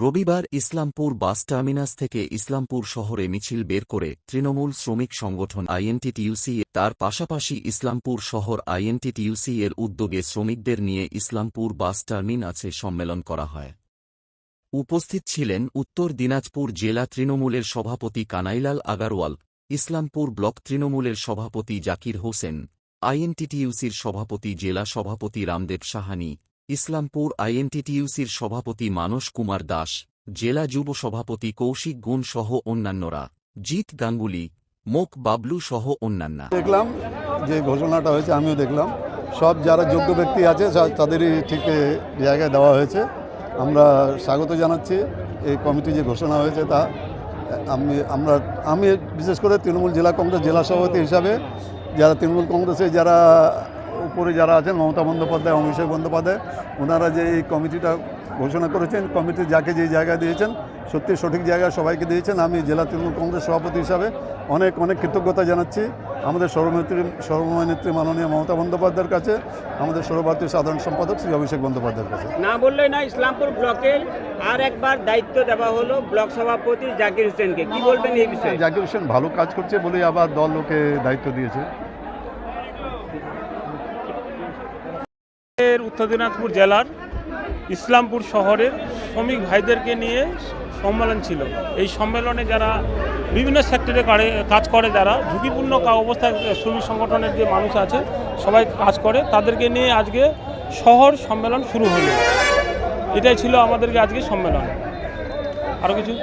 রবিবার Islampur bus terminus থেকে ইসলামপুর শহরে মিছিল বের করে তৃণমূল শ্রমিক সংগঠন আইএনটিটিইউসি তার পাশাপাশি ইসলামপুর শহর আইএনটিটিইউসি এর উদ্যোগে শ্রমিকদের নিয়ে ইসলামপুর বাস টার্মিনাসে সম্মেলন করা হয়। উপস্থিত ছিলেন উত্তর দিনাজপুর জেলা তৃণমূলের সভাপতি কানাইলাল আগারওয়াল, ইসলামপুর ব্লক তৃণমূলের সভাপতি জাকির হোসেন, আইএনটিটিইউসির সভাপতি জেলা সভাপতি রামদেব সাহানি, ইসলামপুর আইএনটিটিইউসির সভাপতি মানস কুমার দাস, জেলা যুব সভাপতি কৌশিক গুণ সহ অন্যান্যরা, জিৎ গাঙ্গুলি, মোক বাবলু সহ অন্যান্য। দেখলাম যে ঘোষণাটা হয়েছে, আমিও দেখলাম সব যারা যোগ্য ব্যক্তি আছে তাদেরই ঠিক জায়গায় দেওয়া হয়েছে। আমরা স্বাগত জানাচ্ছি এই কমিটি যে ঘোষণা হয়েছে তা। আমি বিশেষ করে তৃণমূল জেলা কংগ্রেস জেলা সভাপতি হিসাবে যারা তৃণমূল কংগ্রেসে যারা উপরে যারা আছেন, মমতা বন্দ্যোপাধ্যায়, অভিষেক বন্দ্যোপাধ্যায়, ওনারা যে এই কমিটিটা ঘোষণা করেছেন, কমিটি যাকে যে জায়গায় দিয়েছেন সত্যি সঠিক জায়গায় সবাইকে দিয়েছেন। আমি জেলা তৃণমূল কংগ্রেস সভাপতি হিসাবে অনেক কৃতজ্ঞতা জানাচ্ছি আমাদের সর্বময় নেত্রী মাননীয় মমতা বন্দ্যোপাধ্যায়ের কাছে, আমাদের সর্বভারতীয় সাধারণ সম্পাদক শ্রী অভিষেক বন্দ্যোপাধ্যায়ের কাছে। না বললে না, ইসলামপুর ব্লকে আর একবার দায়িত্ব দেওয়া হলো ব্লক সভাপতি জাকির হোসেনকে, কি বলবেন এই বিষয়ে? জাকির হোসেন ভালো কাজ করছে বলেই আবার দল ওকে দায়িত্ব দিয়েছে। উত্তর দিনাজপুর জেলার ইসলামপুর শহরের শ্রমিক ভাইদেরকে নিয়ে সম্মেলন ছিল। এই সম্মেলনে যারা বিভিন্ন সেক্টরে কাজ করে, যারা ঝুঁকিপূর্ণ অবস্থায় শ্রমিক সংগঠনের যে মানুষ আছে সবাই কাজ করে, তাদেরকে নিয়ে আজকে শহর সম্মেলন শুরু হলো। এটাই ছিল আমাদেরকে আজকে সম্মেলন। আরও কিছু